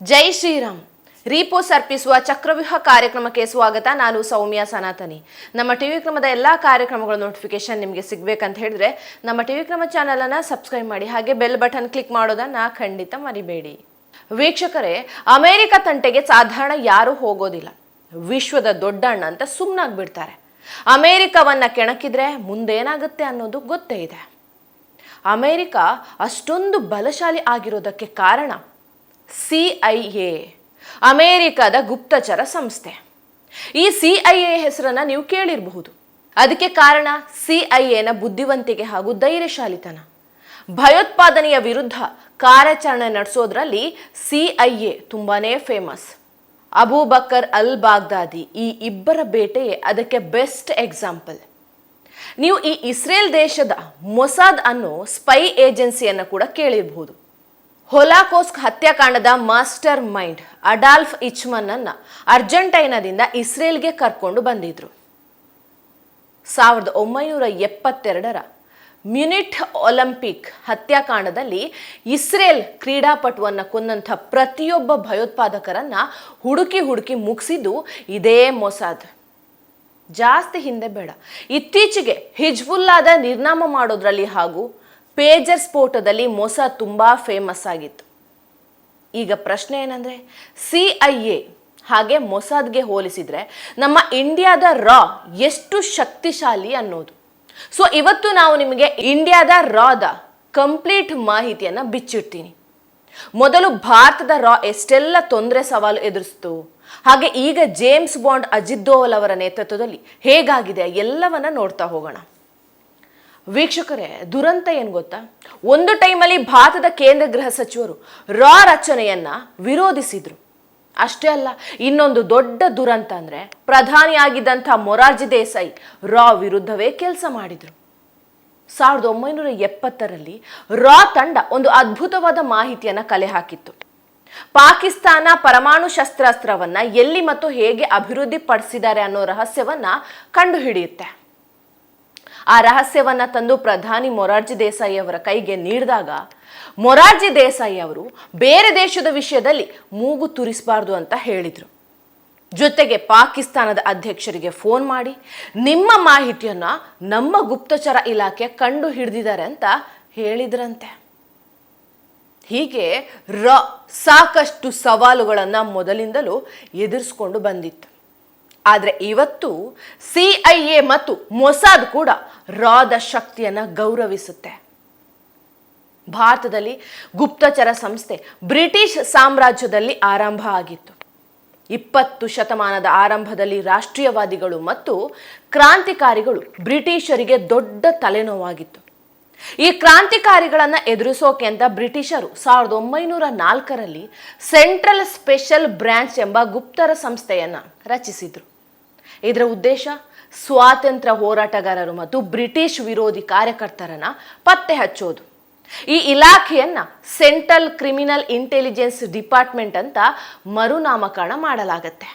ಜೈ ಶ್ರೀರಾಮ್. ರೀಪೋಸ್ ಅರ್ಪಿಸುವ ಚಕ್ರವ್ಯೂಹ ಕಾರ್ಯಕ್ರಮಕ್ಕೆ ಸ್ವಾಗತ. ನಾನು ಸೌಮ್ಯ ಸನಾತನಿ. ನಮ್ಮ ಟಿವಿ ಕ್ರಮದ ಎಲ್ಲ ಕಾರ್ಯಕ್ರಮಗಳ ನೋಟಿಫಿಕೇಶನ್ ನಿಮಗೆ ಸಿಗಬೇಕಂತ ಹೇಳಿದ್ರೆ ನಮ್ಮ ಟಿವಿ ಕ್ರಮ ಚಾನಲನ್ನು ಸಬ್ಸ್ಕ್ರೈಬ್ ಮಾಡಿ, ಹಾಗೆ ಬೆಲ್ ಬಟನ್ ಕ್ಲಿಕ್ ಮಾಡೋದನ್ನ ಖಂಡಿತ ಮರಿಬೇಡಿ. ವೀಕ್ಷಕರೇ, ಅಮೆರಿಕ ತಂಟೆಗೆ ಸಾಧಾರಣ ಯಾರೂ ಹೋಗೋದಿಲ್ಲ. ವಿಶ್ವದ ದೊಡ್ಡ ಅಣ್ಣ ಅಂತ ಸುಮ್ಮನಾಗ್ಬಿಡ್ತಾರೆ. ಅಮೆರಿಕವನ್ನ ಕೆಣಕಿದ್ರೆ ಮುಂದೇನಾಗುತ್ತೆ ಅನ್ನೋದು ಗೊತ್ತೇ ಇದೆ. ಅಮೆರಿಕ ಅಷ್ಟೊಂದು ಬಲಶಾಲಿ ಆಗಿರೋದಕ್ಕೆ ಕಾರಣ CIA, ಅಮೆರಿಕದ ಗುಪ್ತಚರ ಸಂಸ್ಥೆ. ಈ CIA ಹೆಸರನ್ನ ನೀವು ಕೇಳಿರಬಹುದು. ಅದಕ್ಕೆ ಕಾರಣ CIAನ ಬುದ್ಧಿವಂತಿಕೆ ಹಾಗೂ ಧೈರ್ಯಶಾಲಿತನ. ಭಯೋತ್ಪಾದನೆಯ ವಿರುದ್ಧ ಕಾರ್ಯಾಚರಣೆ ನಡೆಸೋದ್ರಲ್ಲಿ CIA ತುಂಬಾನೇ ಫೇಮಸ್. ಅಬೂಬಕರ್ ಅಲ್ ಬಾಗ್ದಾದಿ, ಈ ಇಬ್ಬರ ಬೇಟೆಯೇ ಅದಕ್ಕೆ ಬೆಸ್ಟ್ ಎಕ್ಸಾಂಪಲ್. ನೀವು ಈ ಇಸ್ರೇಲ್ ದೇಶದ ಮೊಸಾದ್ ಅನ್ನೋ ಸ್ಪೈ ಏಜೆನ್ಸಿಯನ್ನು ಕೂಡ ಕೇಳಿರಬಹುದು. ಹೊಲಾಕೋಸ್ಟ್ ಹತ್ಯಾಕಾಂಡದ ಮಾಸ್ಟರ್ ಮೈಂಡ್ ಅಡಾಲ್ಫ್ ಇಚ್ಮನ್ ಅನ್ನ ಅರ್ಜೆಂಟೈನಾದಿಂದ ಇಸ್ರೇಲ್ಗೆ ಕರ್ಕೊಂಡು ಬಂದಿದ್ರು. 1972ರ ಮ್ಯೂನಿಟ್ ಒಲಿಂಪಿಕ್ ಹತ್ಯಾಕಾಂಡದಲ್ಲಿ ಇಸ್ರೇಲ್ ಕ್ರೀಡಾಪಟುವನ್ನ ಕೊಂದಂಥ ಪ್ರತಿಯೊಬ್ಬ ಭಯೋತ್ಪಾದಕರನ್ನ ಹುಡುಕಿ ಮುಗಿಸಿದ್ದು ಇದೇ ಮೊಸಾದ್. ಜಾಸ್ತಿ ಹಿಂದೆ ಬೇಡ, ಇತ್ತೀಚೆಗೆ ಹಿಜ್ಬುಲ್ಲಾದ ನಿರ್ನಾಮ ಮಾಡೋದ್ರಲ್ಲಿ ಹಾಗೂ ಪೇಜರ್ ಸ್ಫೋಟದಲ್ಲಿ ಮೊಸಾದ್ ತುಂಬಾ ಫೇಮಸ್ ಆಗಿತ್ತು. ಈಗ ಪ್ರಶ್ನೆ ಏನಂದ್ರೆ, CIA ಹಾಗೆ ಮೊಸಾದ್ಗೆ ಹೋಲಿಸಿದ್ರೆ ನಮ್ಮ ಇಂಡಿಯಾದ ರಾ ಎಷ್ಟು ಶಕ್ತಿಶಾಲಿ ಅನ್ನೋದು. ಸೊ ಇವತ್ತು ನಾವು ನಿಮಗೆ ಇಂಡಿಯಾದ ರಾದ ಕಂಪ್ಲೀಟ್ ಮಾಹಿತಿಯನ್ನ ಬಿಚ್ಚಿಡ್ತೀನಿ. ಮೊದಲು ಭಾರತದ ರಾ ಎಷ್ಟೆಲ್ಲ ತೊಂದರೆ ಸವಾಲು ಎದುರಿಸ್ತು, ಹಾಗೆ ಈಗ ಜೇಮ್ಸ್ ಬಾಂಡ್ ಅಜಿತ್ ದೋವಲ್ ಅವರ ನೇತೃತ್ವದಲ್ಲಿ ಹೇಗಾಗಿದೆ ಎಲ್ಲವನ್ನ ನೋಡ್ತಾ ಹೋಗೋಣ. ವೀಕ್ಷಕರೇ, ದುರಂತ ಏನು ಗೊತ್ತಾ? ಒಂದು ಟೈಮಲ್ಲಿ ಭಾರತದ ಕೇಂದ್ರ ಗೃಹ ಸಚಿವರು ರಾ ರಚನೆಯನ್ನ ವಿರೋಧಿಸಿದ್ರು. ಅಷ್ಟೇ ಅಲ್ಲ, ಇನ್ನೊಂದು ದೊಡ್ಡ ದುರಂತ ಅಂದ್ರೆ ಪ್ರಧಾನಿಯಾಗಿದ್ದಂಥ ಮೊರಾರ್ಜಿ ದೇಸಾಯಿ ರಾ ವಿರುದ್ಧವೇ ಕೆಲಸ ಮಾಡಿದ್ರು. 1970ರಲ್ಲಿ ರಾ ತಂಡ ಒಂದು ಅದ್ಭುತವಾದ ಮಾಹಿತಿಯನ್ನ ಕಲೆ ಹಾಕಿತ್ತು. ಪಾಕಿಸ್ತಾನ ಪರಮಾಣು ಶಸ್ತ್ರಾಸ್ತ್ರವನ್ನ ಎಲ್ಲಿ ಮತ್ತು ಹೇಗೆ ಅಭಿವೃದ್ಧಿ ಪಡಿಸಿದ್ದಾರೆ ಅನ್ನೋ ರಹಸ್ಯವನ್ನ ಕಂಡುಹಿಡಿಯುತ್ತೆ. ಆ ರಹಸ್ಯವನ್ನ ತಂದು ಪ್ರಧಾನಿ ಮೊರಾರ್ಜಿ ದೇಸಾಯಿ ಅವರ ಕೈಗೆ ನೀಡಿದಾಗ ಮೊರಾರ್ಜಿ ದೇಸಾಯಿ ಅವರು ಬೇರೆ ದೇಶದ ವಿಷಯದಲ್ಲಿ ಮೂಗು ತುರಿಸಬಾರ್ದು ಅಂತ ಹೇಳಿದ್ರು. ಜೊತೆಗೆ ಪಾಕಿಸ್ತಾನದ ಅಧ್ಯಕ್ಷರಿಗೆ ಫೋನ್ ಮಾಡಿ ನಿಮ್ಮ ಮಾಹಿತಿಯನ್ನ ನಮ್ಮ ಗುಪ್ತಚರ ಇಲಾಖೆ ಕಂಡು ಹಿಡಿದಿದ್ದಾರೆ ಅಂತ ಹೇಳಿದ್ರಂತೆ. ಹೀಗೆ ರಾ ಸಾಕಷ್ಟು ಸವಾಲುಗಳನ್ನ ಮೊದಲಿಂದಲೂ ಎದುರಿಸ್ಕೊಂಡು ಬಂದಿತ್ತು. ಆದರೆ ಇವತ್ತು CIA ಮತ್ತು ಮೊಸಾದ್ ಕೂಡ ರಾದ ಶಕ್ತಿಯನ್ನ ಗೌರವಿಸುತ್ತೆ. ಭಾರತದಲ್ಲಿ ಗುಪ್ತಚರ ಸಂಸ್ಥೆ ಬ್ರಿಟಿಷ್ ಸಾಮ್ರಾಜ್ಯದಲ್ಲಿ ಆರಂಭ ಆಗಿತ್ತು. 20 ಶತಮಾನದ ಆರಂಭದಲ್ಲಿ ರಾಷ್ಟ್ರೀಯವಾದಿಗಳು ಮತ್ತು ಕ್ರಾಂತಿಕಾರಿಗಳು ಬ್ರಿಟಿಷರಿಗೆ ದೊಡ್ಡ ತಲೆನೋವಾಗಿತ್ತು. ಈ ಕ್ರಾಂತಿಕಾರಿಗಳನ್ನ ಎದುರಿಸೋಕೆ ಅಂತ ಬ್ರಿಟಿಷರು 1904ರಲ್ಲಿ ಸೆಂಟ್ರಲ್ ಸ್ಪೆಷಲ್ ಬ್ರಾಂಚ್ ಎಂಬ ಗುಪ್ತರ ಸಂಸ್ಥೆಯನ್ನ ರಚಿಸಿದ್ರು. ಇದರ ಉದ್ದೇಶ ಸ್ವಾತಂತ್ರ್ಯ ಹೋರಾಟಗಾರರು ಮತ್ತು ಬ್ರಿಟಿಷ್ ವಿರೋಧಿ ಕಾರ್ಯಕರ್ತರನ್ನ ಪತ್ತೆ ಹಚ್ಚೋದು. ಈ ಇಲಾಖೆಯನ್ನ ಸೆಂಟ್ರಲ್ ಕ್ರಿಮಿನಲ್ ಇಂಟೆಲಿಜೆನ್ಸ್ ಡಿಪಾರ್ಟ್ಮೆಂಟ್ ಅಂತ ಮರುನಾಮಕರಣ ಮಾಡಲಾಗತ್ತೆ.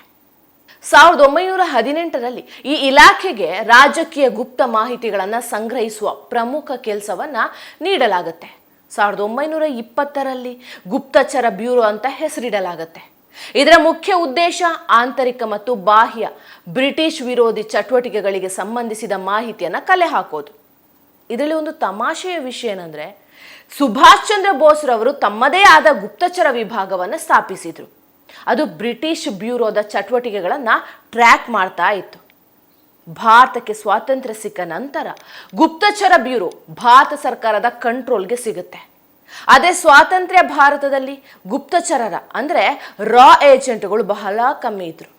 1918ರಲ್ಲಿ ಈ ಇಲಾಖೆಗೆ ರಾಜಕೀಯ ಗುಪ್ತ ಮಾಹಿತಿಗಳನ್ನು ಸಂಗ್ರಹಿಸುವ ಪ್ರಮುಖ ಕೆಲಸವನ್ನ ನೀಡಲಾಗುತ್ತೆ. 1920ರಲ್ಲಿ ಗುಪ್ತಚರ ಬ್ಯೂರೋ ಅಂತ ಹೆಸರಿಡಲಾಗತ್ತೆ. ಇದರ ಮುಖ್ಯ ಉದ್ದೇಶ ಆಂತರಿಕ ಮತ್ತು ಬಾಹ್ಯ ಬ್ರಿಟಿಷ್ ವಿರೋಧಿ ಚಟುವಟಿಕೆಗಳಿಗೆ ಸಂಬಂಧಿಸಿದ ಮಾಹಿತಿಯನ್ನ ಕಲೆ ಹಾಕೋದು. ಇದರಲ್ಲಿ ಒಂದು ತಮಾಷೆಯ ವಿಷಯ ಏನಂದ್ರೆ, ಸುಭಾಷ್ ಚಂದ್ರ ಬೋಸ್ ರವರು ತಮ್ಮದೇ ಆದ ಗುಪ್ತಚರ ವಿಭಾಗವನ್ನು ಸ್ಥಾಪಿಸಿದ್ರು. ಅದು ಬ್ರಿಟಿಷ್ ಬ್ಯೂರೋದ ಚಟುವಟಿಕೆಗಳನ್ನ ಟ್ರ್ಯಾಕ್ ಮಾಡ್ತಾ ಇತ್ತು. ಭಾರತಕ್ಕೆ ಸ್ವಾತಂತ್ರ್ಯ ಸಿಕ್ಕ ನಂತರ ಗುಪ್ತಚರ ಬ್ಯೂರೋ ಭಾರತ ಸರ್ಕಾರದ ಕಂಟ್ರೋಲ್ಗೆ ಸಿಗುತ್ತೆ. ಅದೇ ಸ್ವಾತಂತ್ರ್ಯ ಭಾರತದಲ್ಲಿ ಗುಪ್ತಚರರ ಅಂದ್ರೆ ರಾ ಏಜೆಂಟ್ಗಳು ಬಹಳ ಕಮ್ಮಿ ಇದ್ರು.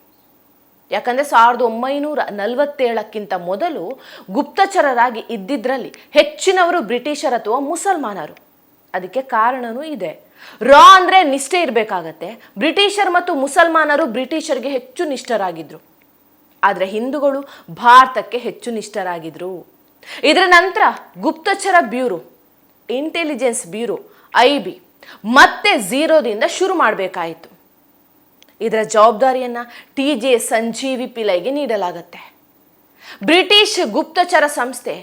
ಯಾಕಂದ್ರೆ 1947ಕ್ಕಿಂತ ಮೊದಲು ಗುಪ್ತಚರರಾಗಿ ಇದ್ದಿದ್ರಲ್ಲಿ ಹೆಚ್ಚಿನವರು ಬ್ರಿಟಿಷರ್ ಅಥವಾ ಮುಸಲ್ಮಾನರು. ಅದಕ್ಕೆ ಕಾರಣನೂ ಇದೆ. ರಾ ಅಂದ್ರೆ ನಿಷ್ಠೆ ಇರಬೇಕಾಗತ್ತೆ. ಬ್ರಿಟಿಷರ್ ಮತ್ತು ಮುಸಲ್ಮಾನರು ಬ್ರಿಟಿಷರ್ಗೆ ಹೆಚ್ಚು ನಿಷ್ಠರಾಗಿದ್ರು, ಆದ್ರೆ ಹಿಂದೂಗಳು ಭಾರತಕ್ಕೆ ಹೆಚ್ಚು ನಿಷ್ಠರಾಗಿದ್ರು. ಇದರ ನಂತರ ಗುಪ್ತಚರ ಬ್ಯೂರೋ, ಇಂಟೆಲಿಜೆನ್ಸ್ ಬ್ಯೂರೋ IB ಮತ್ತೆ ಝೀರೋದಿಂದ ಶುರು ಮಾಡಬೇಕಾಯಿತು. ಇದರ ಜವಾಬ್ದಾರಿಯನ್ನ TJ ಸಂಜೀವಿ ಪಿಲೈಗೆ ನೀಡಲಾಗತ್ತೆ. ಬ್ರಿಟಿಷ್ ಗುಪ್ತಚರ ಸಂಸ್ಥೆ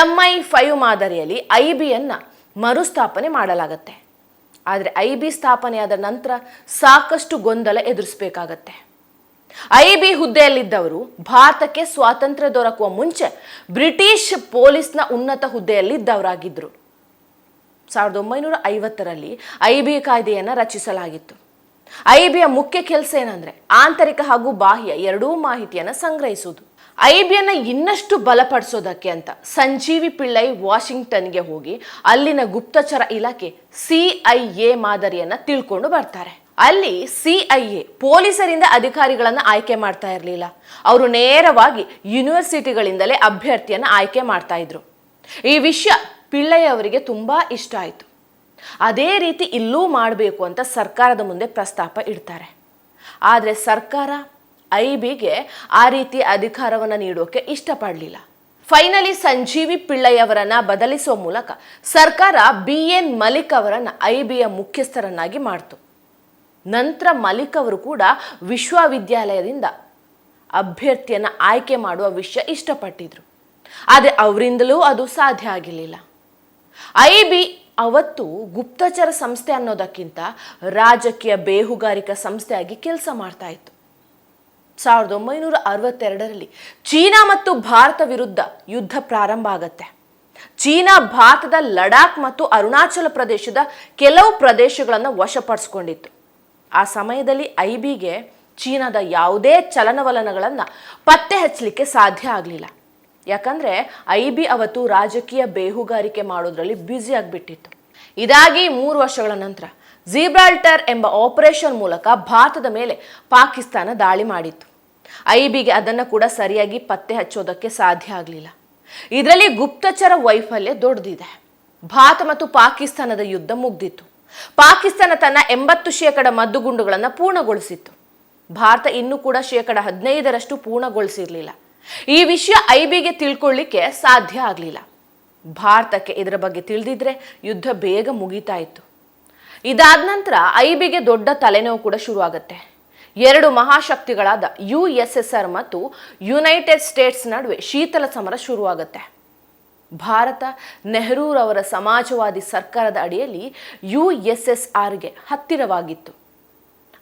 MI5 ಮಾದರಿಯಲ್ಲಿ IBಯನ್ನ ಮರುಸ್ಥಾಪನೆ ಮಾಡಲಾಗತ್ತೆ. ಆದರೆ ಐಬಿ ಸ್ಥಾಪನೆಯಾದ ನಂತರ ಸಾಕಷ್ಟು ಗೊಂದಲ ಎದುರಿಸಬೇಕಾಗತ್ತೆ. ಐಬಿ ಹುದ್ದೆಯಲ್ಲಿದ್ದವರು ಭಾರತಕ್ಕೆ ಸ್ವಾತಂತ್ರ್ಯ ದೊರಕುವ ಮುಂಚೆ ಬ್ರಿಟಿಷ್ ಪೊಲೀಸ್ನ ಉನ್ನತ ಹುದ್ದೆಯಲ್ಲಿದ್ದವರಾಗಿದ್ದರು. 1950ರಲ್ಲಿ ಐಬಿ ಕಾಯ್ದೆಯನ್ನು ರಚಿಸಲಾಗಿತ್ತು. ಐಬಿಯ ಮುಖ್ಯ ಕೆಲಸ ಏನಂದ್ರೆ ಆಂತರಿಕ ಹಾಗೂ ಬಾಹ್ಯ ಎರಡೂ ಮಾಹಿತಿಯನ್ನು ಸಂಗ್ರಹಿಸುವುದು. ಐಬಿಯನ್ನು ಇನ್ನಷ್ಟು ಬಲಪಡಿಸೋದಕ್ಕೆ ಅಂತ ಸಂಜೀವಿ ಪಿಳ್ಳೈ ವಾಷಿಂಗ್ಟನ್ಗೆ ಹೋಗಿ ಅಲ್ಲಿನ ಗುಪ್ತಚರ ಇಲಾಖೆ CIA ಮಾದರಿಯನ್ನ ತಿಳ್ಕೊಂಡು ಬರ್ತಾರೆ. ಅಲ್ಲಿ CIA ಪೊಲೀಸರಿಂದ ಅಧಿಕಾರಿಗಳನ್ನ ಆಯ್ಕೆ ಮಾಡ್ತಾ ಇರಲಿಲ್ಲ. ಅವರು ನೇರವಾಗಿ ಯೂನಿವರ್ಸಿಟಿಗಳಿಂದಲೇ ಅಭ್ಯರ್ಥಿಯನ್ನ ಆಯ್ಕೆ ಮಾಡ್ತಾ ಇದ್ರು. ಈ ವಿಷಯ ಪಿಳ್ಳೈ ಅವರಿಗೆ ತುಂಬಾ ಇಷ್ಟ ಆಯಿತು. ಅದೇ ರೀತಿ ಇಲ್ಲೂ ಮಾಡಬೇಕು ಅಂತ ಸರ್ಕಾರದ ಮುಂದೆ ಪ್ರಸ್ತಾಪ ಇಡ್ತಾರೆ. ಆದರೆ ಸರ್ಕಾರ ಐಬಿಗೆ ಆ ರೀತಿ ಅಧಿಕಾರವನ್ನು ನೀಡೋಕೆ ಇಷ್ಟಪಡಲಿಲ್ಲ. ಫೈನಲಿ ಸಂಜೀವಿ ಪಿಳ್ಳೈ ಅವರನ್ನ ಬದಲಿಸುವ ಮೂಲಕ ಸರ್ಕಾರ BN ಮಲಿಕ್ ಅವರನ್ನ ಐಬಿಯ ಮುಖ್ಯಸ್ಥರನ್ನಾಗಿ ಮಾಡ್ತು. ನಂತರ ಮಲಿಕ್ ಅವರು ಕೂಡ ವಿಶ್ವವಿದ್ಯಾಲಯದಿಂದ ಅಭ್ಯರ್ಥಿಯನ್ನ ಆಯ್ಕೆ ಮಾಡುವ ವಿಷಯ ಇಷ್ಟಪಟ್ಟಿದ್ರು. ಆದರೆ ಅವರಿಂದಲೂ ಅದು ಸಾಧ್ಯ ಆಗಿರಲಿಲ್ಲ. ಐಬಿ ಅವತ್ತು ಗುಪ್ತಚರ ಸಂಸ್ಥೆ ಅನ್ನೋದಕ್ಕಿಂತ ರಾಜಕೀಯ ಬೇಹುಗಾರಿಕಾ ಸಂಸ್ಥೆಯಾಗಿ ಕೆಲಸ ಮಾಡ್ತಾ ಇತ್ತು. 1962ರಲ್ಲಿ ಚೀನಾ ಮತ್ತು ಭಾರತ ವಿರುದ್ಧ ಯುದ್ಧ ಪ್ರಾರಂಭ ಆಗತ್ತೆ. ಚೀನಾ ಭಾರತದ ಲಡಾಖ್ ಮತ್ತು ಅರುಣಾಚಲ ಪ್ರದೇಶದ ಕೆಲವು ಪ್ರದೇಶಗಳನ್ನು ವಶಪಡಿಸಿಕೊಂಡಿತ್ತು. ಆ ಸಮಯದಲ್ಲಿ ಐಬಿಗೆ ಚೀನಾದ ಯಾವುದೇ ಚಲನವಲನಗಳನ್ನು ಪತ್ತೆ ಹಚ್ಚಲಿಕ್ಕೆ ಸಾಧ್ಯ ಆಗಲಿಲ್ಲ. ಯಾಕಂದ್ರೆ ಐಬಿ ಅವತ್ತು ರಾಜಕೀಯ ಬೇಹುಗಾರಿಕೆ ಮಾಡೋದ್ರಲ್ಲಿ ಬ್ಯುಸಿ ಆಗಿಬಿಟ್ಟಿತ್ತು. ಇದಾಗಿ 3 ವರ್ಷಗಳ ನಂತರ ಜಿಬ್ರಾಲ್ಟರ್ ಎಂಬ ಆಪರೇಷನ್ ಮೂಲಕ ಭಾರತದ ಮೇಲೆ ಪಾಕಿಸ್ತಾನ ದಾಳಿ ಮಾಡಿತ್ತು. ಐಬಿಗೆ ಅದನ್ನು ಕೂಡ ಸರಿಯಾಗಿ ಪತ್ತೆ ಹಚ್ಚೋದಕ್ಕೆ ಸಾಧ್ಯ ಆಗಲಿಲ್ಲ. ಇದರಲ್ಲಿ ಗುಪ್ತಚರ ವೈಫಲ್ಯ ದೊಡ್ಡದಿದೆ. ಭಾರತ ಮತ್ತು ಪಾಕಿಸ್ತಾನದ ಯುದ್ಧ ಮುಗ್ದಿತ್ತು. ಪಾಕಿಸ್ತಾನ ತನ್ನ 80% ಮದ್ದುಗುಂಡುಗಳನ್ನು ಪೂರ್ಣಗೊಳಿಸಿತ್ತು. ಭಾರತ ಇನ್ನೂ ಕೂಡ 15% ಪೂರ್ಣಗೊಳಿಸಿರಲಿಲ್ಲ. ಈ ವಿಷಯ ಐಬಿಗೆ ತಿಳ್ಕೊಳ್ಳಿಕ್ಕೆ ಸಾಧ್ಯ ಆಗಲಿಲ್ಲ. ಭಾರತಕ್ಕೆ ಇದರ ಬಗ್ಗೆ ತಿಳಿದಿದ್ರೆ ಯುದ್ಧ ಬೇಗ ಮುಗಿತಾ ಇತ್ತು. ಇದಾದ ನಂತರ ಐಬಿಗೆ ದೊಡ್ಡ ತಲೆನೋವು ಕೂಡ ಶುರುವಾಗುತ್ತೆ. 2 ಮಹಾಶಕ್ತಿಗಳಾದ USSR ಮತ್ತು ಯುನೈಟೆಡ್ ಸ್ಟೇಟ್ಸ್ ನಡುವೆ ಶೀತಲ ಸಮರ ಶುರುವಾಗುತ್ತೆ. ಭಾರತ ನೆಹರೂರವರ ಸಮಾಜವಾದಿ ಸರ್ಕಾರದ ಅಡಿಯಲ್ಲಿ USSRಗೆ ಹತ್ತಿರವಾಗಿತ್ತು.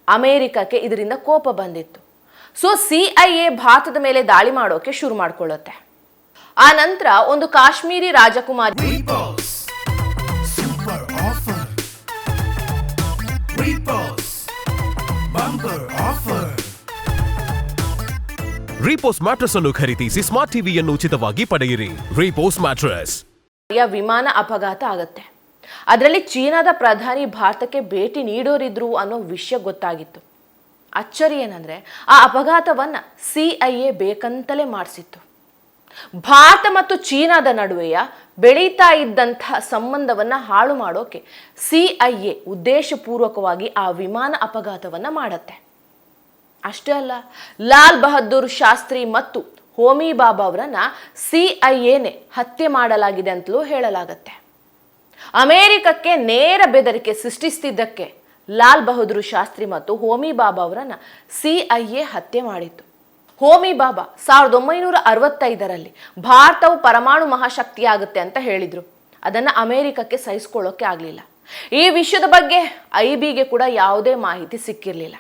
ಅಮೆರಿಕಕ್ಕೆ ಇದರಿಂದ ಕೋಪ ಬಂದಿತ್ತು. ಸೊ CIA ಭಾರತದ ಮೇಲೆ ದಾಳಿ ಮಾಡೋಕೆ ಶುರು ಮಾಡ್ಕೊಳ್ಳುತ್ತೆ. ಆ ನಂತರ ಒಂದು ಕಾಶ್ಮೀರಿ ರಾಜಕುಮಾರಿ ರೀಪೋಸ್ ಮ್ಯಾಟ್ರೆಸ್ ಅನ್ನು ಖರೀದಿಸಿ ಸ್ಮಾರ್ಟ್ ಟಿವಿಯನ್ನು ಉಚಿತವಾಗಿ ಪಡೆಯಿರಿ. ರೀಪೋಸ್ ಮ್ಯಾಟ್ರೆಸ್. ವಿಮಾನ ಅಪಘಾತ ಆಗತ್ತೆ. ಅದರಲ್ಲಿ ಚೀನಾದ ಪ್ರಧಾನಿ ಭಾರತಕ್ಕೆ ಭೇಟಿ ನೀಡೋರಿದ್ರು ಅನ್ನೋ ವಿಷಯ ಗೊತ್ತಾಗಿತ್ತು. ಅಚ್ಚರಿ ಏನಂದ್ರೆ ಆ ಅಪಘಾತವನ್ನ CIA ಬೇಕಂತಲೇ ಮಾಡಿಸಿತ್ತು. ಭಾರತ ಮತ್ತು ಚೀನಾದ ನಡುವೆಯ ಬೆಳೀತಾ ಇದ್ದಂತಹ ಸಂಬಂಧವನ್ನ ಹಾಳು ಮಾಡೋಕೆ CIA ಉದ್ದೇಶಪೂರ್ವಕವಾಗಿ ಆ ವಿಮಾನ ಅಪಘಾತವನ್ನ ಮಾಡತ್ತೆ. ಅಷ್ಟೇ ಅಲ್ಲ, ಲಾಲ್ ಬಹದ್ದೂರ್ ಶಾಸ್ತ್ರಿ ಮತ್ತು ಹೋಮಿ ಬಾಬಾ ಅವರನ್ನ CIAನೇ ಹತ್ಯೆ ಮಾಡಲಾಗಿದೆ ಅಂತಲೂ ಹೇಳಲಾಗತ್ತೆ. ಅಮೆರಿಕಕ್ಕೆ ನೇರ ಬೆದರಿಕೆ ಸೃಷ್ಟಿಸುತ್ತಿದ್ದಕ್ಕೆ ಲಾಲ್ ಬಹದ್ದೂರ್ ಶಾಸ್ತ್ರಿ ಮತ್ತು ಹೋಮಿ ಬಾಬಾ ಅವರನ್ನ CIA ಹತ್ಯೆ ಮಾಡಿತ್ತು. ಹೋಮಿ ಬಾಬಾ 1965ರಲ್ಲಿ ಭಾರತವು ಪರಮಾಣು ಮಹಾಶಕ್ತಿಯಾಗುತ್ತೆ ಅಂತ ಹೇಳಿದ್ರು. ಅದನ್ನ ಅಮೆರಿಕಕ್ಕೆ ಸಹಿಸಿಕೊಳ್ಳೋಕೆ ಆಗಲಿಲ್ಲ. ಈ ವಿಷಯದ ಬಗ್ಗೆ ಐಬಿಗೆ ಕೂಡ ಯಾವುದೇ ಮಾಹಿತಿ ಸಿಕ್ಕಿರಲಿಲ್ಲ.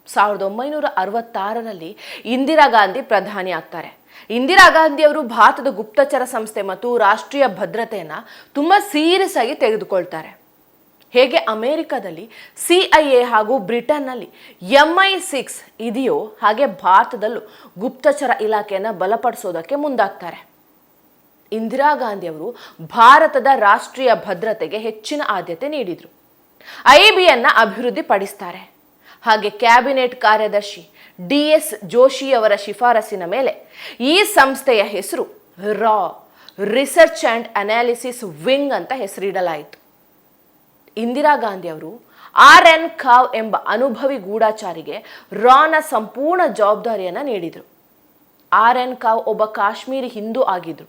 1966ರಲ್ಲಿ ಇಂದಿರಾ ಗಾಂಧಿ ಪ್ರಧಾನಿ ಆಗ್ತಾರೆ. ಇಂದಿರಾ ಗಾಂಧಿ ಅವರು ಭಾರತದ ಗುಪ್ತಚರ ಸಂಸ್ಥೆ ಮತ್ತು ರಾಷ್ಟ್ರೀಯ ಭದ್ರತೆಯನ್ನ ತುಂಬಾ ಸೀರಿಯಸ್ ಆಗಿ ತೆಗೆದುಕೊಳ್ತಾರೆ. ಹೇಗೆ ಅಮೆರಿಕದಲ್ಲಿ CIA ಹಾಗೂ ಬ್ರಿಟನ್ನಲ್ಲಿ MI6 ಇದೆಯೋ ಹಾಗೆ ಭಾರತದಲ್ಲೂ ಗುಪ್ತಚರ ಇಲಾಖೆಯನ್ನು ಬಲಪಡಿಸೋದಕ್ಕೆ ಮುಂದಾಗ್ತಾರೆ. ಇಂದಿರಾ ಗಾಂಧಿ ಅವರು ಭಾರತದ ರಾಷ್ಟ್ರೀಯ ಭದ್ರತೆಗೆ ಹೆಚ್ಚಿನ ಆದ್ಯತೆ ನೀಡಿದರು. ಐಬಿಯನ್ನ ಅಭಿವೃದ್ಧಿ ಪಡಿಸ್ತಾರೆ. ಹಾಗೆ ಕ್ಯಾಬಿನೆಟ್ ಕಾರ್ಯದರ್ಶಿ DS ಜೋಶಿ ಅವರ ಶಿಫಾರಸಿನ ಮೇಲೆ ಈ ಸಂಸ್ಥೆಯ ಹೆಸರು ರಾ ರಿಸರ್ಚ್ ಅಂಡ್ ಅನಾಲಿಸಿಸ್ ವಿಂಗ್ ಅಂತ ಹೆಸರಿಡಲಾಯಿತು. ಇಂದಿರಾ ಗಾಂಧಿ ಅವರು RN ಖಾವ್ ಎಂಬ ಅನುಭವಿ ಗೂಢಚಾರಿಗೆ ರಾನ ಸಂಪೂರ್ಣ ಜವಾಬ್ದಾರಿಯನ್ನು ನೀಡಿದರು. RN ಖಾವ್ ಒಬ್ಬ ಕಾಶ್ಮೀರಿ ಹಿಂದೂ ಆಗಿದ್ರು.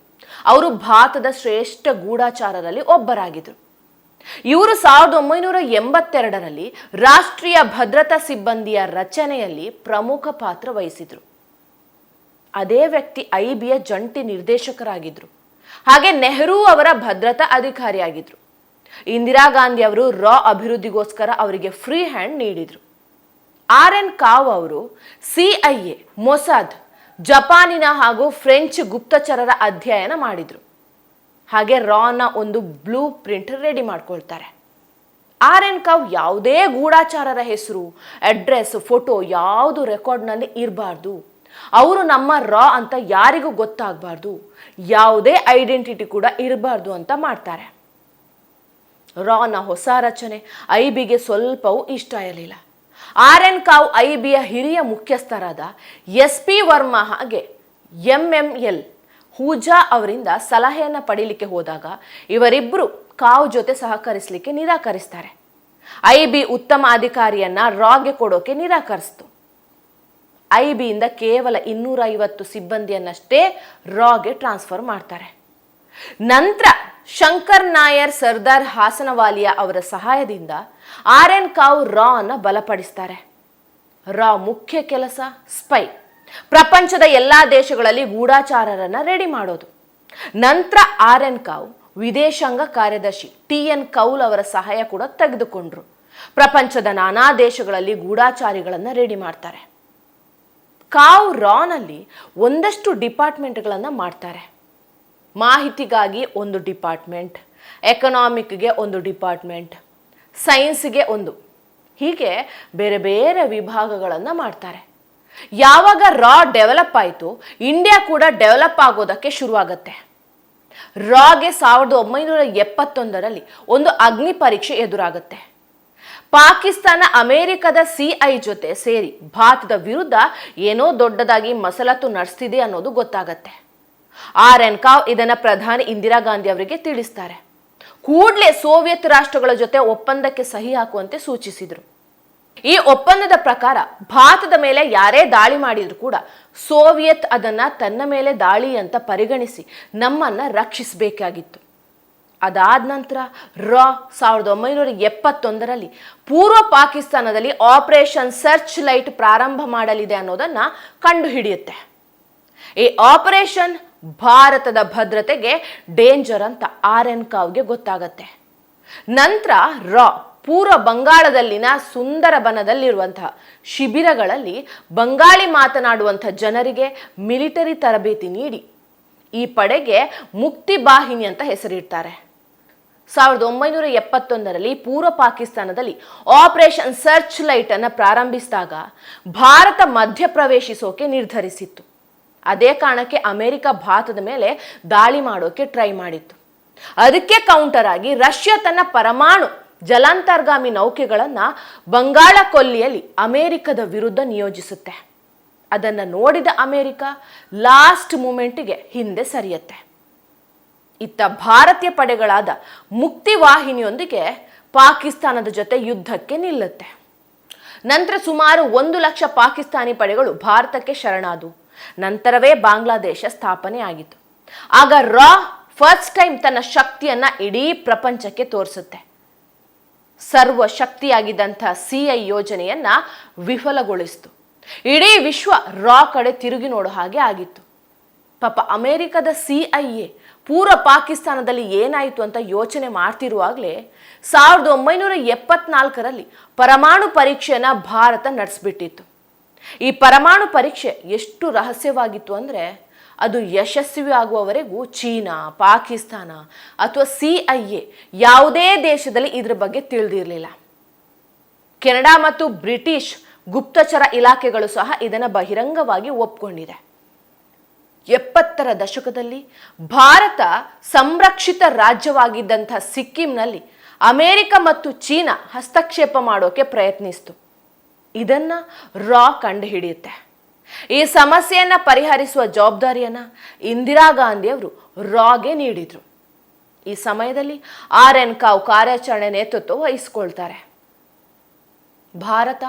ಅವರು ಭಾರತದ ಶ್ರೇಷ್ಠ ಗೂಢಚಾರರಲ್ಲಿ ಒಬ್ಬರಾಗಿದ್ರು. ಇವರು 1982ರಲ್ಲಿ ರಾಷ್ಟ್ರೀಯ ಭದ್ರತಾ ಸಿಬ್ಬಂದಿಯ ರಚನೆಯಲ್ಲಿ ಪ್ರಮುಖ ಪಾತ್ರ ವಹಿಸಿದ್ರು. ಅದೇ ವ್ಯಕ್ತಿ ಐಬಿಯ ಜಂಟಿ ನಿರ್ದೇಶಕರಾಗಿದ್ರು. ಹಾಗೆ ನೆಹರು ಅವರ ಭದ್ರತಾ ಅಧಿಕಾರಿಯಾಗಿದ್ರು. ಇಂದಿರಾ ಗಾಂಧಿ ಅವರು ರಾ ಅಭಿವೃದ್ಧಿಗೋಸ್ಕರ ಅವರಿಗೆ ಫ್ರೀ ಹ್ಯಾಂಡ್ ನೀಡಿದರು. ಆರ್.ಎನ್. ಕಾವ್ ಅವರು CIA, ಮೊಸಾದ್, ಜಪಾನಿನ ಹಾಗೂ ಫ್ರೆಂಚ್ ಗುಪ್ತಚರರ ಅಧ್ಯಯನ ಮಾಡಿದರು. ಹಾಗೆ ರಾನ ಒಂದು ಬ್ಲೂ ಪ್ರಿಂಟ್ ರೆಡಿ ಮಾಡ್ಕೊಳ್ತಾರೆ. ಆರ್.ಎನ್. ಕಾವ್ ಯಾವುದೇ ಗೂಢಾಚಾರರ ಹೆಸರು, ಅಡ್ರೆಸ್, ಫೋಟೋ ಯಾವುದು ರೆಕಾರ್ಡ್ನಲ್ಲಿ ಇರಬಾರ್ದು, ಅವರು ನಮ್ಮ ರಾ ಅಂತ ಯಾರಿಗೂ ಗೊತ್ತಾಗಬಾರ್ದು, ಯಾವುದೇ ಐಡೆಂಟಿಟಿ ಕೂಡ ಇರಬಾರ್ದು ಅಂತ ಮಾಡ್ತಾರೆ. ರಾನ ಹೊಸ ರಚನೆ IBಗೆ ಸ್ವಲ್ಪವೂ ಇಷ್ಟ ಇರಲಿಲ್ಲ. ಆರ್.ಎನ್. ಕಾವ್ IBಯ ಹಿರಿಯ ಮುಖ್ಯಸ್ಥರಾದ SP ವರ್ಮಾ ಹಾಗೆ MML ಹೂಜಾ ಅವರಿಂದ ಸಲಹೆಯನ್ನು ಪಡೀಲಿಕ್ಕೆ ಹೋದಾಗ ಇವರಿಬ್ಬರು ಕಾವ್ ಜೊತೆ ಸಹಕರಿಸಲಿಕ್ಕೆ ನಿರಾಕರಿಸ್ತಾರೆ. IB ಉತ್ತಮ ಅಧಿಕಾರಿಯನ್ನ ರಾಗೆ ಕೊಡೋಕೆ ನಿರಾಕರಿಸ್ತು. IBಯಿಂದ ಕೇವಲ 250 ಸಿಬ್ಬಂದಿಯನ್ನಷ್ಟೇ ರಾಗೆ ಟ್ರಾನ್ಸ್ಫರ್ ಮಾಡ್ತಾರೆ. ನಂತರ ಶಂಕರ್ ನಾಯರ್, ಸರ್ದಾರ್ ಹಾಸನವಾಲಿಯ ಅವರ ಸಹಾಯದಿಂದ ಆರ್.ಎನ್. ಕಾವ್ ರಾನ ಬಲಪಡಿಸ್ತಾರೆ. ರಾ ಮುಖ್ಯ ಕೆಲಸ ಸ್ಪೈ, ಪ್ರಪಂಚದ ಎಲ್ಲಾ ದೇಶಗಳಲ್ಲಿ ಗೂಢಾಚಾರರನ್ನ ರೆಡಿ ಮಾಡೋದು. ನಂತರ ಆರ್.ಎನ್. ಕಾವ್ ವಿದೇಶಾಂಗ ಕಾರ್ಯದರ್ಶಿ TN ಕೌಲ್ ಅವರ ಸಹಾಯ ಕೂಡ ತೆಗೆದುಕೊಂಡ್ರು. ಪ್ರಪಂಚದ ನಾನಾ ದೇಶಗಳಲ್ಲಿ ಗೂಢಾಚಾರಿಗಳನ್ನ ರೆಡಿ ಮಾಡ್ತಾರೆ. ಕಾವ್ ರಾನಲ್ಲಿ ಒಂದಷ್ಟು ಡಿಪಾರ್ಟ್ಮೆಂಟ್ಗಳನ್ನು ಮಾಡ್ತಾರೆ. ಮಾಹಿತಿಗಾಗಿ ಒಂದು ಡಿಪಾರ್ಟ್ಮೆಂಟ್, ಎಕನಾಮಿಕ್ಗೆ ಒಂದು ಡಿಪಾರ್ಟ್ಮೆಂಟ್, ಸೈನ್ಸ್ಗೆ ಒಂದು, ಹೀಗೆ ಬೇರೆ ಬೇರೆ ವಿಭಾಗಗಳನ್ನು ಮಾಡ್ತಾರೆ. ಯಾವಾಗ ರಾ ಡೆವಲಪ್ ಆಯಿತು, ಇಂಡಿಯಾ ಕೂಡ ಡೆವಲಪ್ ಆಗೋದಕ್ಕೆ ಶುರುವಾಗತ್ತೆ. ರಾಗೆ 1971ರಲ್ಲಿ ಒಂದು ಅಗ್ನಿ ಪರೀಕ್ಷೆ ಎದುರಾಗುತ್ತೆ. ಪಾಕಿಸ್ತಾನ ಅಮೆರಿಕದ CI ಜೊತೆ ಸೇರಿ ಭಾರತದ ವಿರುದ್ಧ ಏನೋ ದೊಡ್ಡದಾಗಿ ಮಸಲತ್ತು ನಡೆಸ್ತಿದೆ ಅನ್ನೋದು ಗೊತ್ತಾಗತ್ತೆ. ಆರ್.ಎನ್. ಕಾವ್ ಇದನ್ನ ಪ್ರಧಾನಿ ಇಂದಿರಾ ಗಾಂಧಿ ಅವರಿಗೆ ತಿಳಿಸ್ತಾರೆ. ಕೂಡಲೇ ಸೋವಿಯತ್ ರಾಷ್ಟ್ರಗಳ ಜೊತೆ ಒಪ್ಪಂದಕ್ಕೆ ಸಹಿ ಹಾಕುವಂತೆ ಸೂಚಿಸಿದರು. ಈ ಒಪ್ಪಂದದ ಪ್ರಕಾರ ಭಾರತದ ಮೇಲೆ ಯಾರೇ ದಾಳಿ ಮಾಡಿದ್ರು ಕೂಡ ಸೋವಿಯತ್ ಅದನ್ನ ತನ್ನ ಮೇಲೆ ದಾಳಿ ಅಂತ ಪರಿಗಣಿಸಿ ನಮ್ಮನ್ನ ರಕ್ಷಿಸಬೇಕಾಗಿತ್ತು. ಅದಾದ ನಂತರ ರಾ 1971ರಲ್ಲಿ ಪೂರ್ವ ಪಾಕಿಸ್ತಾನದಲ್ಲಿ ಆಪರೇಷನ್ ಸರ್ಚ್ ಲೈಟ್ ಪ್ರಾರಂಭ ಮಾಡಲಿದೆ ಅನ್ನೋದನ್ನ ಕಂಡುಹಿಡಿಯುತ್ತೆ. ಈ ಆಪರೇಷನ್ ಭಾರತದ ಭದ್ರತೆಗೆ ಡೇಂಜರ್ ಅಂತ ಆರ್.ಎನ್. ಕಾವ್ಗೆ ಗೊತ್ತಾಗತ್ತೆ. ನಂತರ ರಾ ಪೂರ್ವ ಬಂಗಾಳದಲ್ಲಿನ ಸುಂದರಬನದಲ್ಲಿರುವಂತಹ ಶಿಬಿರಗಳಲ್ಲಿ ಬಂಗಾಳಿ ಮಾತನಾಡುವಂತಹ ಜನರಿಗೆ ಮಿಲಿಟರಿ ತರಬೇತಿ ನೀಡಿ ಈ ಪಡೆಗೆ ಮುಕ್ತಿ ಬಾಹಿನಿ ಅಂತ ಹೆಸರಿಡ್ತಾರೆ. 1971ರಲ್ಲಿ ಪೂರ್ವ ಪಾಕಿಸ್ತಾನದಲ್ಲಿ ಆಪರೇಷನ್ ಸರ್ಚ್ ಲೈಟ್ ಅನ್ನು ಪ್ರಾರಂಭಿಸಿದಾಗ ಭಾರತ ಮಧ್ಯಪ್ರವೇಶಿಸೋಕೆ ನಿರ್ಧರಿಸಿತ್ತು. ಅದೇ ಕಾರಣಕ್ಕೆ ಅಮೆರಿಕ ಭಾರತದ ಮೇಲೆ ದಾಳಿ ಮಾಡೋಕೆ ಟ್ರೈ ಮಾಡಿತ್ತು. ಅದಕ್ಕೆ ಕೌಂಟರ್ ಆಗಿ ರಷ್ಯಾ ತನ್ನ ಪರಮಾಣು ಜಲಾಂತರ್ಗಾಮಿ ನೌಕೆಗಳನ್ನ ಬಂಗಾಳ ಕೊಲ್ಲಿಯಲ್ಲಿ ಅಮೆರಿಕದ ವಿರುದ್ಧ ನಿಯೋಜಿಸುತ್ತೆ. ಅದನ್ನು ನೋಡಿದ ಅಮೆರಿಕ ಲಾಸ್ಟ್ ಮೂಮೆಂಟ್ಗೆ ಹಿಂದೆ ಸರಿಯುತ್ತೆ. ಇತ್ತ ಭಾರತೀಯ ಪಡೆಗಳಾದ ಮುಕ್ತಿ ವಾಹಿನಿಯೊಂದಿಗೆ ಪಾಕಿಸ್ತಾನದ ಜೊತೆ ಯುದ್ಧಕ್ಕೆ ನಿಲ್ಲುತ್ತೆ. ನಂತರ ಸುಮಾರು 1 ಲಕ್ಷ ಪಾಕಿಸ್ತಾನಿ ಪಡೆಗಳು ಭಾರತಕ್ಕೆ ಶರಣಾದವು. ನಂತರವೇ ಬಾಂಗ್ಲಾದೇಶ ಸ್ಥಾಪನೆ ಆಗಿತ್ತು. ಆಗ ರಾ ಫಸ್ಟ್ ಟೈಮ್ ತನ್ನ ಶಕ್ತಿಯನ್ನ ಇಡೀ ಪ್ರಪಂಚಕ್ಕೆ ತೋರಿಸುತ್ತೆ. ಸರ್ವ ಶಕ್ತಿಯಾಗಿದ್ದಂಥ CI ಯೋಜನೆಯನ್ನ ವಿಫಲಗೊಳಿಸಿತು. ಇಡೀ ವಿಶ್ವ ರಾ ಕಡೆ ತಿರುಗಿ ನೋಡೋ ಹಾಗೆ ಆಗಿತ್ತು. ಪಾಪ ಅಮೆರಿಕದ CIA ಪೂರ್ವ ಪಾಕಿಸ್ತಾನದಲ್ಲಿ ಏನಾಯಿತು ಅಂತ ಯೋಚನೆ ಮಾಡ್ತಿರುವಾಗಲೇ 1974ರಲ್ಲಿ ಪರಮಾಣು ಪರೀಕ್ಷೆಯನ್ನ ಭಾರತ ನಡೆಸ್ಬಿಟ್ಟಿತ್ತು. ಈ ಪರಮಾಣು ಪರೀಕ್ಷೆ ಎಷ್ಟು ರಹಸ್ಯವಾಗಿತ್ತು ಅಂದರೆ ಅದು ಯಶಸ್ವಿ ಆಗುವವರೆಗೂ ಚೀನಾ, ಪಾಕಿಸ್ತಾನ ಅಥವಾ CIA ಯಾವುದೇ ದೇಶದಲ್ಲಿ ಇದ್ರ ಬಗ್ಗೆ ತಿಳಿದಿರಲಿಲ್ಲ. ಕೆನಡಾ ಮತ್ತು ಬ್ರಿಟಿಷ್ ಗುಪ್ತಚರ ಇಲಾಖೆಗಳು ಸಹ ಇದನ್ನು ಬಹಿರಂಗವಾಗಿ ಒಪ್ಕೊಂಡಿದೆ. 70ರ ದಶಕದಲ್ಲಿ ಭಾರತ ಸಂರಕ್ಷಿತ ರಾಜ್ಯವಾಗಿದ್ದಂಥ ಸಿಕ್ಕಿಂನಲ್ಲಿ ಅಮೆರಿಕ ಮತ್ತು ಚೀನಾ ಹಸ್ತಕ್ಷೇಪ ಮಾಡೋಕೆ ಪ್ರಯತ್ನಿಸಿತು. ಇದನ್ನ ರಾ ಕಂಡುಹಿಡಿಯುತ್ತೆ. ಈ ಸಮಸ್ಯೆಯನ್ನ ಪರಿಹರಿಸುವ ಜವಾಬ್ದಾರಿಯನ್ನ ಇಂದಿರಾ ಗಾಂಧಿಯವರು ರಾಗೆ ನೀಡಿದ್ರು. ಈ ಸಮಯದಲ್ಲಿ ಆರ್.ಎನ್. ಕಾವ್ ಕಾರ್ಯಾಚರಣೆ ನೇತೃತ್ವ ವಹಿಸಿಕೊಳ್ತಾರೆ. ಭಾರತ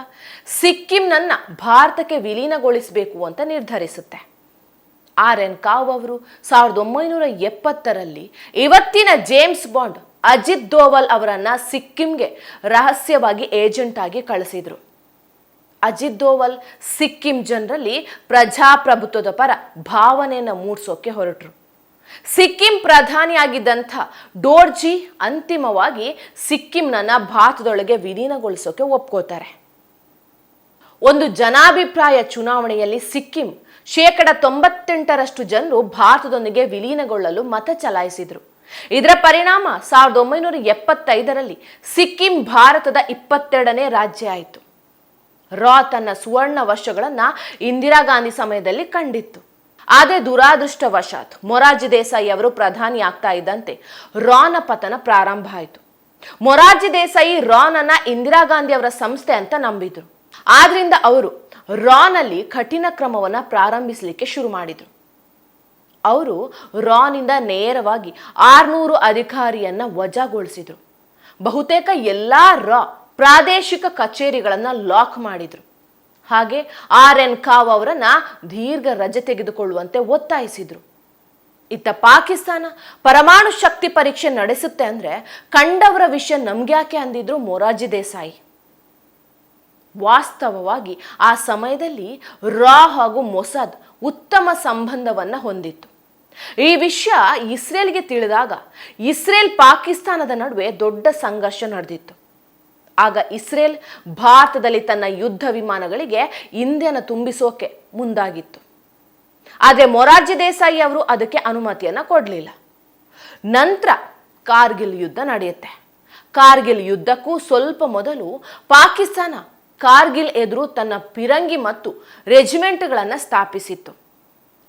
ಸಿಕ್ಕಿಂನನ್ನ ಭಾರತಕ್ಕೆ ವಿಲೀನಗೊಳಿಸಬೇಕು ಅಂತ ನಿರ್ಧರಿಸುತ್ತೆ. ಆರ್.ಎನ್. ಕಾವ್ ಅವರು 1970ರಲ್ಲಿ ಇವತ್ತಿನ ಜೇಮ್ಸ್ ಬಾಂಡ್ ಅಜಿತ್ ದೋವಲ್ ಅವರನ್ನ ಸಿಕ್ಕಿಂಗೆ ರಹಸ್ಯವಾಗಿ ಏಜೆಂಟ್ ಆಗಿ ಕಳಿಸಿದ್ರು. ಅಜಿತ್ ದೋವಲ್ ಸಿಕ್ಕಿಂ ಜನರಲ್ಲಿ ಪ್ರಜಾಪ್ರಭುತ್ವದ ಪರ ಭಾವನೆಯನ್ನು ಮೂಡಿಸೋಕೆ ಹೊರಟರು. ಸಿಕ್ಕಿಂ ಪ್ರಧಾನಿಯಾಗಿದ್ದಂಥ ಡೋರ್ಜಿ ಅಂತಿಮವಾಗಿ ಸಿಕ್ಕಿಂನನ್ನ ಭಾರತದೊಳಗೆ ವಿಲೀನಗೊಳಿಸೋಕೆ ಒಪ್ಕೋತಾರೆ. ಒಂದು ಜನಾಭಿಪ್ರಾಯ ಚುನಾವಣೆಯಲ್ಲಿ ಸಿಕ್ಕಿಂ 98% ಜನರು ಭಾರತದೊಂದಿಗೆ ವಿಲೀನಗೊಳ್ಳಲು ಮತ ಚಲಾಯಿಸಿದ್ರು. ಇದರ ಪರಿಣಾಮ 1975ರಲ್ಲಿ ಸಿಕ್ಕಿಂ ಭಾರತದ 22ನೇ ರಾಜ್ಯ ಆಯಿತು. ರಾ ತನ್ನ ಸುವರ್ಣ ವರ್ಷಗಳನ್ನ ಇಂದಿರಾ ಗಾಂಧಿ ಸಮಯದಲ್ಲಿ ಕಂಡಿತ್ತು. ಆದರೆ ದುರಾದೃಷ್ಟವಶಾತ್ ಮೊರಾರ್ಜಿ ದೇಸಾಯಿ ಅವರು ಪ್ರಧಾನಿ ಆಗ್ತಾ ಇದ್ದಂತೆ ರಾನ ಪತನ ಪ್ರಾರಂಭ ಆಯಿತು. ಮೊರಾರ್ಜಿ ದೇಸಾಯಿ ರಾನನ್ನ ಇಂದಿರಾ ಗಾಂಧಿ ಅವರ ಸಂಸ್ಥೆ ಅಂತ ನಂಬಿದ್ರು. ಆದ್ರಿಂದ ಅವರು ರಾನಲ್ಲಿ ಕಠಿಣ ಕ್ರಮವನ್ನ ಪ್ರಾರಂಭಿಸಲಿಕ್ಕೆ ಶುರು ಮಾಡಿದ್ರು. ಅವರು ರಾನಿಂದ ನೇರವಾಗಿ 600 ಅಧಿಕಾರಿಯನ್ನ ವಜಾಗೊಳಿಸಿದ್ರು. ಬಹುತೇಕ ಎಲ್ಲಾ ರಾ ಪ್ರಾದೇಶಿಕ ಕಚೇರಿಗಳನ್ನ ಲಾಕ್ ಮಾಡಿದ್ರು. ಹಾಗೆ RN ಕಾವ್ ಅವರನ್ನ ದೀರ್ಘ ರಜೆ ತೆಗೆದುಕೊಳ್ಳುವಂತೆ ಒತ್ತಾಯಿಸಿದ್ರು. ಇತ್ತ ಪಾಕಿಸ್ತಾನ ಪರಮಾಣು ಶಕ್ತಿ ಪರೀಕ್ಷೆ ನಡೆಸುತ್ತೆ ಅಂದ್ರೆ ಕಂಡವರ ವಿಷಯ ನಮ್ಗ್ಯಾಕೆ ಅಂದಿದ್ರು ಮೊರಾರ್ಜಿ ದೇಸಾಯಿ. ವಾಸ್ತವವಾಗಿ ಆ ಸಮಯದಲ್ಲಿ ರಾ ಹಾಗೂ ಮೊಸಾದ್ ಉತ್ತಮ ಸಂಬಂಧವನ್ನ ಹೊಂದಿತ್ತು. ಈ ವಿಷಯ ಇಸ್ರೇಲ್ಗೆ ತಿಳಿದಾಗ ಇಸ್ರೇಲ್ ಪಾಕಿಸ್ತಾನದ ನಡುವೆ ದೊಡ್ಡ ಸಂಘರ್ಷ ನಡೆದಿತ್ತು. ಆಗ ಇಸ್ರೇಲ್ ಭಾರತದಲ್ಲಿ ತನ್ನ ಯುದ್ಧ ವಿಮಾನಗಳಿಗೆ ಇಂಧನ ತುಂಬಿಸೋಕೆ ಮುಂದಾಗಿತ್ತು. ಆದರೆ ಮೊರಾರ್ಜಿ ದೇಸಾಯಿ ಅವರು ಅದಕ್ಕೆ ಅನುಮತಿಯನ್ನ ಕೊಡಲಿಲ್ಲ. ನಂತರ ಕಾರ್ಗಿಲ್ ಯುದ್ಧ ನಡೆಯುತ್ತೆ. ಕಾರ್ಗಿಲ್ ಯುದ್ಧಕ್ಕೂ ಸ್ವಲ್ಪ ಮೊದಲು ಪಾಕಿಸ್ತಾನ ಕಾರ್ಗಿಲ್ ಎದುರು ತನ್ನ ಪಿರಂಗಿ ಮತ್ತು ರೆಜಿಮೆಂಟ್ಗಳನ್ನು ಸ್ಥಾಪಿಸಿತ್ತು.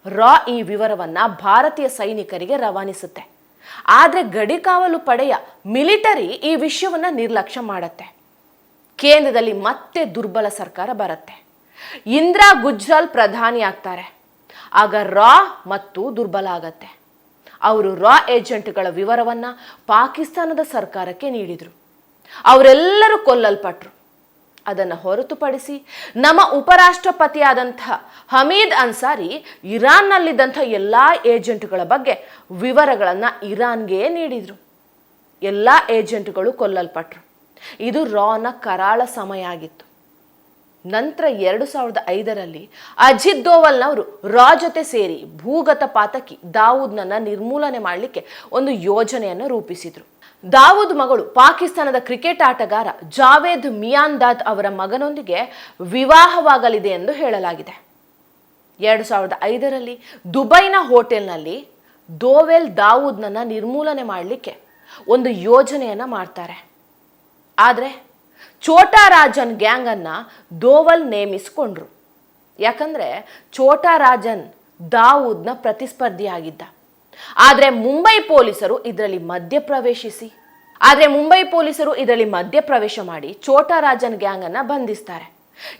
ರಾ ಈ ವಿವರವನ್ನ ಭಾರತೀಯ ಸೈನಿಕರಿಗೆ ರವಾನಿಸುತ್ತೆ. ಆದರೆ ಗಡಿಕಾವಲು ಪಡೆಯ ಮಿಲಿಟರಿ ಈ ವಿಷಯವನ್ನ ನಿರ್ಲಕ್ಷ್ಯ ಮಾಡುತ್ತೆ. ಕೇಂದ್ರದಲ್ಲಿ ಮತ್ತೆ ದುರ್ಬಲ ಸರ್ಕಾರ ಬರುತ್ತೆ. ಇಂದಿರಾ ಗುಜ್ರಾಲ್ ಪ್ರಧಾನಿ ಆಗ್ತಾರೆ. ಆಗ ರಾ ಮತ್ತು ದುರ್ಬಲ ಆಗತ್ತೆ. ಅವರು ರಾ ಏಜೆಂಟ್ಗಳ ವಿವರವನ್ನ ಪಾಕಿಸ್ತಾನದ ಸರ್ಕಾರಕ್ಕೆ ನೀಡಿದರು. ಅವರೆಲ್ಲರೂ ಕೊಲ್ಲಲ್ಪಟ್ರು. ಅದನ್ನು ಹೊರತುಪಡಿಸಿ ನಮ್ಮ ಉಪರಾಷ್ಟ್ರಪತಿಯಾದಂಥ ಹಮೀದ್ ಅನ್ಸಾರಿ ಇರಾನ್ನಲ್ಲಿದ್ದಂಥ ಎಲ್ಲ ಏಜೆಂಟ್ಗಳ ಬಗ್ಗೆ ವಿವರಗಳನ್ನು ಇರಾನ್ಗೆ ನೀಡಿದರು. ಎಲ್ಲ ಏಜೆಂಟ್ಗಳು ಕೊಲ್ಲಲ್ಪಟ್ರು. ಇದು ರಾನ ಕರಾಳ ಸಮಯ ಆಗಿತ್ತು. ನಂತರ 2005ರಲ್ಲಿ ಅಜಿತ್ ದೋವಲ್ನವರು ರಾ ಜೊತೆ ಸೇರಿ ಭೂಗತ ಪಾತಕಿ ದಾವೂದ್ನನ್ನ ನಿರ್ಮೂಲನೆ ಮಾಡಲಿಕ್ಕೆ ಒಂದು ಯೋಜನೆಯನ್ನು ರೂಪಿಸಿದ್ರು. ದಾವೂದ್ ಮಗಳು ಪಾಕಿಸ್ತಾನದ ಕ್ರಿಕೆಟ್ ಆಟಗಾರ ಜಾವೇದ್ ಮಿಯಾಂದಾದ್ ಅವರ ಮಗನೊಂದಿಗೆ ವಿವಾಹವಾಗಲಿದೆ ಎಂದು ಹೇಳಲಾಗಿದೆ. 2005ರಲ್ಲಿ ದುಬೈನ ಹೋಟೆಲ್ನಲ್ಲಿ ದೋವೆಲ್ ದಾವೂದ್ನನ್ನ ನಿರ್ಮೂಲನೆ ಮಾಡಲಿಕ್ಕೆ ಒಂದು ಯೋಜನೆಯನ್ನ ಮಾಡ್ತಾರೆ. ಆದರೆ ಛೋಟಾ ರಾಜನ್ ಗ್ಯಾಂಗ್ ಅನ್ನ ದೋವಲ್ ನೇಮಿಸಿಕೊಂಡ್ರು. ಯಾಕಂದ್ರೆ ಛೋಟಾ ರಾಜನ್ ದಾವೂದ್ನ ಪ್ರತಿಸ್ಪರ್ಧಿಯಾಗಿದ್ದ. ಆದರೆ ಮುಂಬೈ ಪೊಲೀಸರು ಇದರಲ್ಲಿ ಮಧ್ಯಪ್ರವೇಶ ಮಾಡಿ ಛೋಟಾ ರಾಜನ್ ಗ್ಯಾಂಗ್ ಅನ್ನ ಬಂಧಿಸ್ತಾರೆ.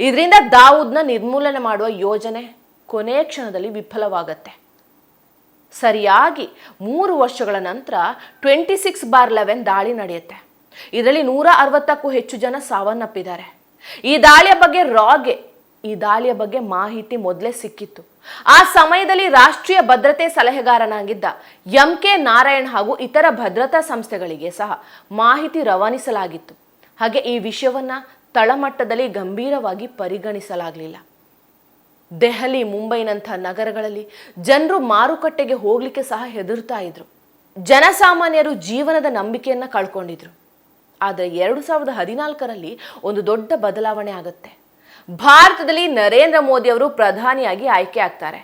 ಇದರಿಂದ ದಾವೂದ್ನ ನಿರ್ಮೂಲನೆ ಮಾಡುವ ಯೋಜನೆ ಕೊನೆ ಕ್ಷಣದಲ್ಲಿ ವಿಫಲವಾಗತ್ತೆ. ಸರಿಯಾಗಿ 3 ವರ್ಷಗಳ ನಂತರ 26/11 ದಾಳಿ ನಡೆಯುತ್ತೆ. ಇದರಲ್ಲಿ 160ಕ್ಕೂ ಹೆಚ್ಚು ಜನ ಸಾವನ್ನಪ್ಪಿದ್ದಾರೆ. ಈ ದಾಳಿಯ ಬಗ್ಗೆ ಮಾಹಿತಿ ಮೊದಲೇ ಸಿಕ್ಕಿತ್ತು. ಆ ಸಮಯದಲ್ಲಿ ರಾಷ್ಟ್ರೀಯ ಭದ್ರತೆ ಸಲಹೆಗಾರನಾಗಿದ್ದ MK ನಾರಾಯಣ್ ಹಾಗೂ ಇತರ ಭದ್ರತಾ ಸಂಸ್ಥೆಗಳಿಗೆ ಸಹ ಮಾಹಿತಿ ರವಾನಿಸಲಾಗಿತ್ತು. ಹಾಗೆ ಈ ವಿಷಯವನ್ನ ತಳಮಟ್ಟದಲ್ಲಿ ಗಂಭೀರವಾಗಿ ಪರಿಗಣಿಸಲಾಗಲಿಲ್ಲ. ದೆಹಲಿ, ಮುಂಬೈನಂಥ ನಗರಗಳಲ್ಲಿ ಜನರು ಮಾರುಕಟ್ಟೆಗೆ ಹೋಗ್ಲಿಕ್ಕೆ ಸಹ ಹೆದರ್ತಾ ಇದ್ರು. ಜನಸಾಮಾನ್ಯರು ಜೀವನದ ನಂಬಿಕೆಯನ್ನ ಕಳ್ಕೊಂಡಿದ್ರು. ಆದರೆ 2014ರಲ್ಲಿ ಒಂದು ದೊಡ್ಡ ಬದಲಾವಣೆ ಆಗುತ್ತೆ. ಭಾರತದಲ್ಲಿ ನರೇಂದ್ರ ಮೋದಿ ಅವರು ಪ್ರಧಾನಿಯಾಗಿ ಆಯ್ಕೆ ಆಗ್ತಾರೆ.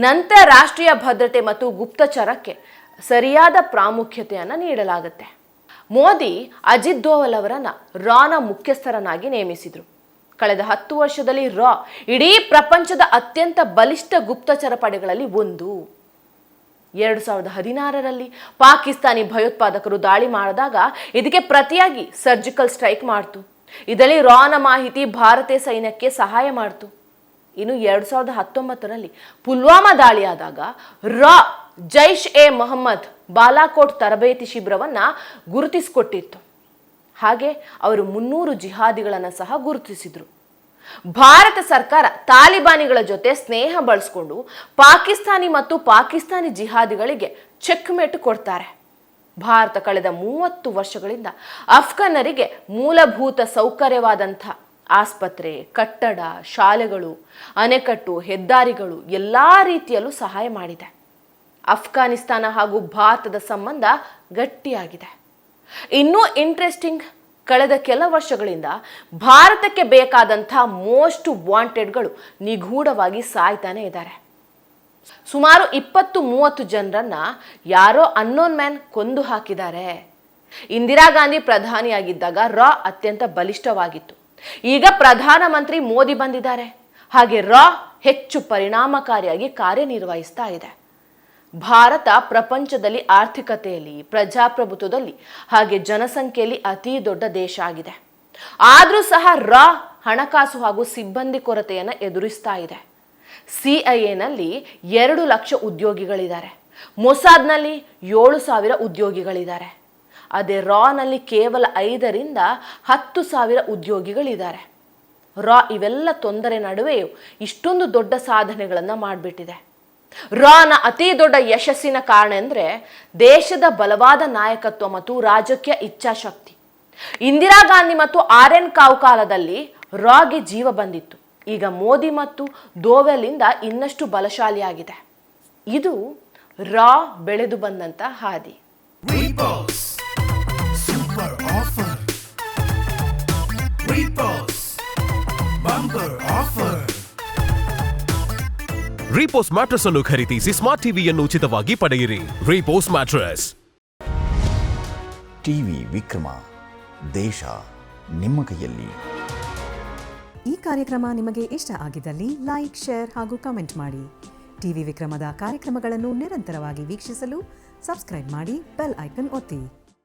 ನಂತರ ರಾಷ್ಟ್ರೀಯ ಭದ್ರತೆ ಮತ್ತು ಗುಪ್ತಚರಕ್ಕೆ ಸರಿಯಾದ ಪ್ರಾಮುಖ್ಯತೆಯನ್ನು ನೀಡಲಾಗುತ್ತೆ. ಮೋದಿ ಅಜಿತ್ ದೋವಲ್ ಅವರನ್ನ ರಾನ ಮುಖ್ಯಸ್ಥರನ್ನಾಗಿ ನೇಮಿಸಿದ್ರು. ಕಳೆದ 10 ವರ್ಷದಲ್ಲಿ ರಾ ಇಡೀ ಪ್ರಪಂಚದ ಅತ್ಯಂತ ಬಲಿಷ್ಠ ಗುಪ್ತಚರ ಪಡೆಗಳಲ್ಲಿ ಒಂದು. 2016ರಲ್ಲಿ ಪಾಕಿಸ್ತಾನಿ ಭಯೋತ್ಪಾದಕರು ದಾಳಿ ಮಾಡಿದಾಗ ಇದಕ್ಕೆ ಪ್ರತಿಯಾಗಿ ಸರ್ಜಿಕಲ್ ಸ್ಟ್ರೈಕ್ ಮಾಡ್ತು. ಇದರಲ್ಲಿ ರಾನ ಮಾಹಿತಿ ಭಾರತೀಯ ಸೈನ್ಯಕ್ಕೆ ಸಹಾಯ ಮಾಡ್ತು. ಇನ್ನು 2019ರಲ್ಲಿ ಪುಲ್ವಾಮಾ ದಾಳಿಯಾದಾಗ ರಾ ಜೈಷ್ ಎ ಮೊಹಮ್ಮದ್ ಬಾಲಾಕೋಟ್ ತರಬೇತಿ ಶಿಬಿರವನ್ನ ಗುರುತಿಸಿಕೊಟ್ಟಿತ್ತು. ಹಾಗೆ ಅವರು 300 ಜಿಹಾದಿಗಳನ್ನು ಸಹ ಗುರುತಿಸಿದ್ರು. ಭಾರತ ಸರ್ಕಾರ ತಾಲಿಬಾನಿಗಳ ಜೊತೆ ಸ್ನೇಹ ಬಳಸಿಕೊಂಡು ಪಾಕಿಸ್ತಾನಿ ಜಿಹಾದಿಗಳಿಗೆ ಚೆಕ್ಮೇಟ್ ಕೊಡ್ತಾರೆ. ಭಾರತ ಕಳೆದ 30 ವರ್ಷಗಳಿಂದ ಅಫ್ಘನ್ನರಿಗೆ ಮೂಲಭೂತ ಸೌಕರ್ಯವಾದಂಥ ಆಸ್ಪತ್ರೆ, ಕಟ್ಟಡ, ಶಾಲೆಗಳು, ಅಣೆಕಟ್ಟು, ಹೆದ್ದಾರಿಗಳು ಎಲ್ಲ ರೀತಿಯಲ್ಲೂ ಸಹಾಯ ಮಾಡಿದೆ. ಅಫ್ಘಾನಿಸ್ತಾನ ಹಾಗೂ ಭಾರತದ ಸಂಬಂಧ ಗಟ್ಟಿಯಾಗಿದೆ. ಇನ್ನೂ ಇಂಟ್ರೆಸ್ಟಿಂಗ್, ಕಳೆದ ಕೆಲ ವರ್ಷಗಳಿಂದ ಭಾರತಕ್ಕೆ ಬೇಕಾದಂಥ ಮೋಸ್ಟ್ ವಾಂಟೆಡ್ಗಳು ನಿಗೂಢವಾಗಿ ಸಾಯ್ತಾನೆ ಇದ್ದಾರೆ. ಸುಮಾರು 20-30 ಜನರನ್ನ ಯಾರೋ ಅನ್ನೋನ್ ಮ್ಯಾನ್ ಕೊಂದು ಹಾಕಿದ್ದಾರೆ. ಇಂದಿರಾ ಗಾಂಧಿ ಪ್ರಧಾನಿಯಾಗಿದ್ದಾಗ ರಾ ಅತ್ಯಂತ ಬಲಿಷ್ಠವಾಗಿತ್ತು. ಈಗ ಪ್ರಧಾನಮಂತ್ರಿ ಮೋದಿ ಬಂದಿದ್ದಾರೆ, ಹಾಗೆ ರಾ ಹೆಚ್ಚು ಪರಿಣಾಮಕಾರಿಯಾಗಿ ಕಾರ್ಯನಿರ್ವಹಿಸ್ತಾ ಇದೆ. ಭಾರತ ಪ್ರಪಂಚದಲ್ಲಿ ಆರ್ಥಿಕತೆಯಲ್ಲಿ, ಪ್ರಜಾಪ್ರಭುತ್ವದಲ್ಲಿ ಹಾಗೆ ಜನಸಂಖ್ಯೆಯಲ್ಲಿ ಅತಿ ದೊಡ್ಡ ದೇಶ ಆಗಿದೆ. ಆದರೂ ಸಹ ರಾ ಹಣಕಾಸು ಹಾಗೂ ಸಿಬ್ಬಂದಿ ಕೊರತೆಯನ್ನು ಎದುರಿಸ್ತಾ ಇದೆ. ಸಿಐಎನಲ್ಲಿ 2 ಲಕ್ಷ ಉದ್ಯೋಗಿಗಳಿದ್ದಾರೆ. ಮೊಸಾದ್ನಲ್ಲಿ 7,000 ಉದ್ಯೋಗಿಗಳಿದ್ದಾರೆ. ಅದೇ ರಾನಲ್ಲಿ ಕೇವಲ 5ರಿಂದ 10,000 ಉದ್ಯೋಗಿಗಳಿದ್ದಾರೆ. ರಾ ಇವೆಲ್ಲ ತೊಂದರೆ ನಡುವೆಯೂ ಇಷ್ಟೊಂದು ದೊಡ್ಡ ಸಾಧನೆಗಳನ್ನು ಮಾಡಿಬಿಟ್ಟಿದೆ. ರಾನ ಅತಿ ದೊಡ್ಡ ಯಶಸ್ಸಿನ ಕಾರಣ ಅಂದರೆ ದೇಶದ ಬಲವಾದ ನಾಯಕತ್ವ ಮತ್ತು ರಾಜಕೀಯ ಇಚ್ಛಾಶಕ್ತಿ. ಇಂದಿರಾ ಗಾಂಧಿ ಮತ್ತು RN ಕಾವು ಕಾಲದಲ್ಲಿ ರಾಗೆ ಜೀವ ಬಂದಿತ್ತು. ಈಗ ಮೋದಿ ಮತ್ತು ದೋವಲ್ನಿಂದ ಇನ್ನಷ್ಟು ಬಲಶಾಲಿಯಾಗಿದೆ. ಇದು ರಾ ಬೆಳೆದು ಬಂದಂತ ಹಾದಿ. ರೀಪೋಸ್ ಮ್ಯಾಟ್ರೆಸ್ ಅನ್ನು ಖರೀದಿಸಿ ಸ್ಮಾರ್ಟ್ ಟಿವಿಯನ್ನು ಉಚಿತವಾಗಿ ಪಡೆಯಿರಿ. ರೀಪೋಸ್ ಮ್ಯಾಟ್ರೆಸ್. ಟಿವಿ ವಿಕ್ರಮ, ದೇಶ ನಿಮ್ಮ ಕೈಯಲ್ಲಿ. ಈ ಕಾರ್ಯಕ್ರಮ ನಿಮಗೆ ಇಷ್ಟ ಆಗಿದ್ದಲ್ಲಿ ಲೈಕ್, ಶೇರ್ ಹಾಗೂ ಕಮೆಂಟ್ ಮಾಡಿ. ಟಿವಿ ವಿಕ್ರಮದ ಕಾರ್ಯಕ್ರಮಗಳನ್ನು ನಿರಂತರವಾಗಿ ವೀಕ್ಷಿಸಲು ಸಬ್ಸ್ಕ್ರೈಬ್ ಮಾಡಿ, ಬೆಲ್ ಐಕನ್ ಒತ್ತಿ.